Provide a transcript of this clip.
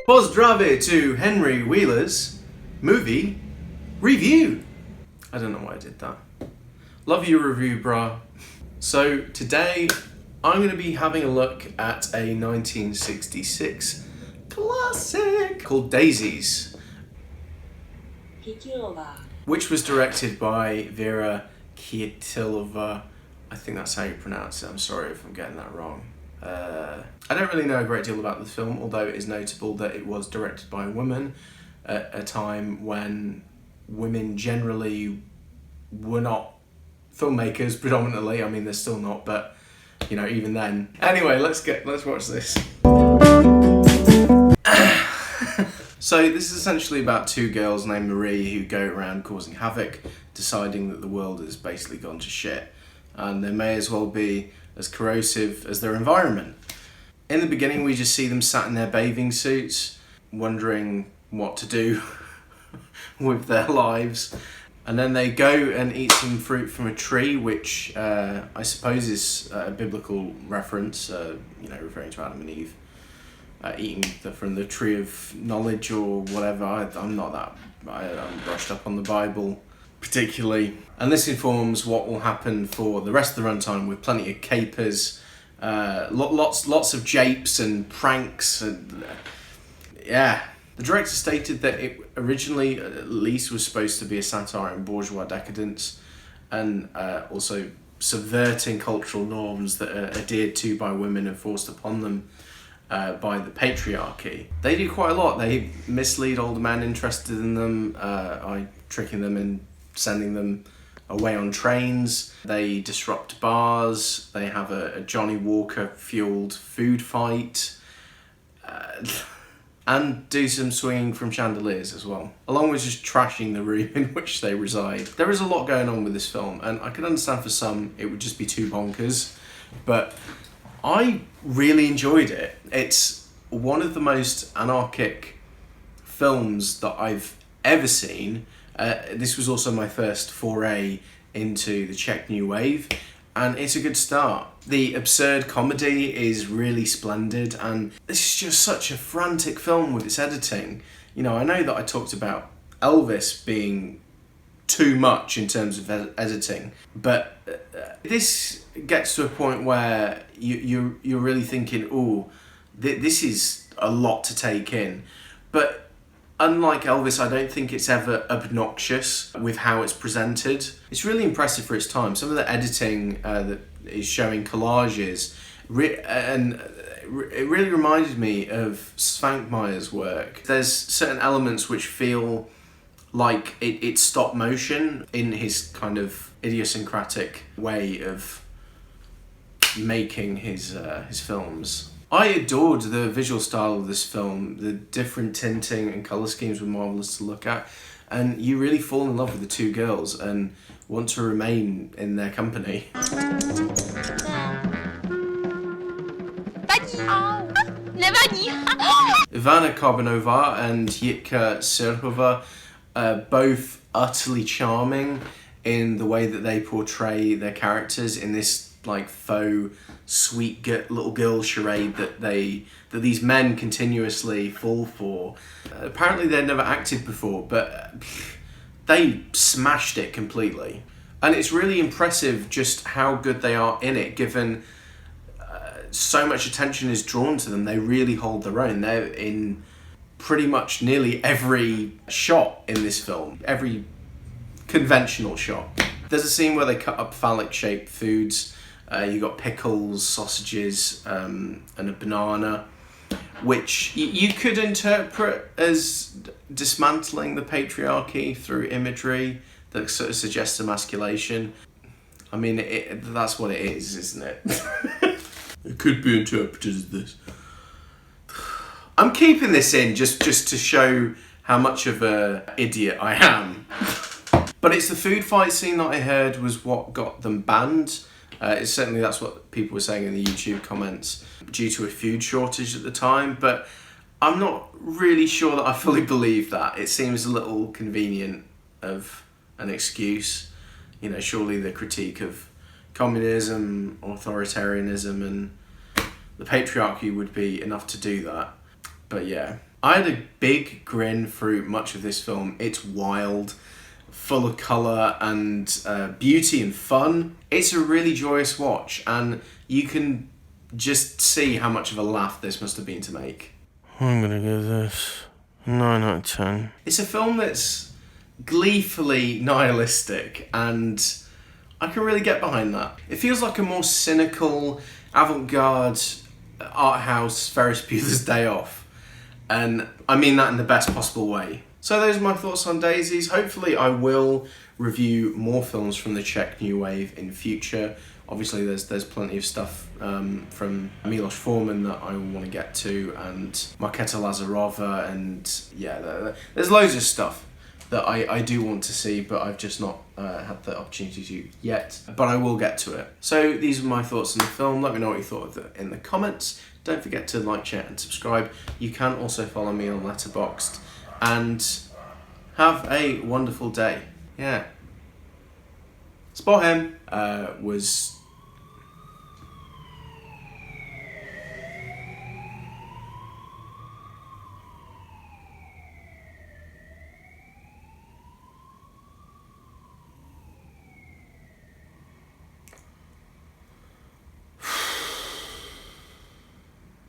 Pozdrave to Henry Wheeler's movie review. I don't know why I did that. Love your review, brah. So today I'm going to be having a look at a 1966 classic called Daisies, which was directed by Vera Kietilova. I think that's how you pronounce it. I'm sorry if I'm getting that wrong. I don't really know a great deal about the film, although it is notable that it was directed by a woman at a time when women generally were not filmmakers predominantly. I mean, they're still not, but you know, even then. Anyway, let's watch this. So this is essentially about two girls named Marie who go around causing havoc, deciding that the world has basically gone to shit, and they may as well be as corrosive as their environment. In the beginning, we just see them sat in their bathing suits, wondering what to do with their lives. And then they go and eat some fruit from a tree, which I suppose is a biblical reference, referring to Adam and Eve eating from the tree of knowledge or whatever. I'm brushed up on the Bible particularly. And this informs what will happen for the rest of the runtime, with plenty of capers, lots of japes and pranks, and yeah. The director stated that it originally, at least, was supposed to be a satire on bourgeois decadence and also subverting cultural norms that are adhered to by women and forced upon them by the patriarchy. They do quite a lot. They mislead older men interested in them by tricking them and sending them away on trains. They disrupt bars. They have a Johnny Walker fueled food fight. And do some swinging from chandeliers as well, along with just trashing the room in which they reside. There is a lot going on with this film, and I can understand for some it would just be too bonkers, but I really enjoyed it. It's one of the most anarchic films that I've ever seen. This was also my first foray into the Czech New Wave, and it's a good start. The absurd comedy is really splendid, and this is just such a frantic film with its editing. You know, I know that I talked about Elvis being too much in terms of editing, but this gets to a point where you're really thinking, oh, this is a lot to take in. But unlike Elvis, I don't think it's ever obnoxious with how it's presented. It's really impressive for its time. Some of the editing that is showing collages, and it really reminded me of Svankmeyer's work. There's certain elements which feel like it's stop motion in his kind of idiosyncratic way of making his films. I adored the visual style of this film. The different tinting and colour schemes were marvellous to look at, and you really fall in love with the two girls and want to remain in their company. Ivana Karbonova and Jitka Serhova are both utterly charming in the way that they portray their characters in this like faux sweet little girl charade that these men continuously fall for. Apparently they'd never acted before, but they smashed it completely. And it's really impressive just how good they are in it, given so much attention is drawn to them. They really hold their own. They're in pretty much nearly every shot in this film, every conventional shot. There's a scene where they cut up phallic-shaped foods. You got pickles, sausages, and a banana, which you could interpret as dismantling the patriarchy through imagery that sort of suggests emasculation. I mean, that's what it is, isn't it? It could be interpreted as this. I'm keeping this in just to show how much of an idiot I am. But it's the food fight scene that I heard was what got them banned. Certainly that's what people were saying in the YouTube comments, due to a food shortage at the time, but I'm not really sure that I fully believe that. It seems a little convenient of an excuse. You know, surely the critique of communism, authoritarianism and the patriarchy would be enough to do that. But yeah, I had a big grin through much of this film. It's wild, full of colour and beauty and fun. It's a really joyous watch, and you can just see how much of a laugh this must have been to make. I'm gonna give this 9 out of 10. It's a film that's gleefully nihilistic, and I can really get behind that. It feels like a more cynical, avant-garde art house Ferris Bueller's Day Off, and I mean that in the best possible way. So those are my thoughts on Daisies. Hopefully I will review more films from the Czech New Wave in future. Obviously there's plenty of stuff from Milos Forman that I want to get to, and Markéta Lazarova, and yeah, there's loads of stuff that I do want to see, but I've just not had the opportunity to yet, but I will get to it. So these are my thoughts on the film. Let me know what you thought of it in the comments. Don't forget to like, share and subscribe. You can also follow me on Letterboxd, and have a wonderful day. Yeah. Spot him was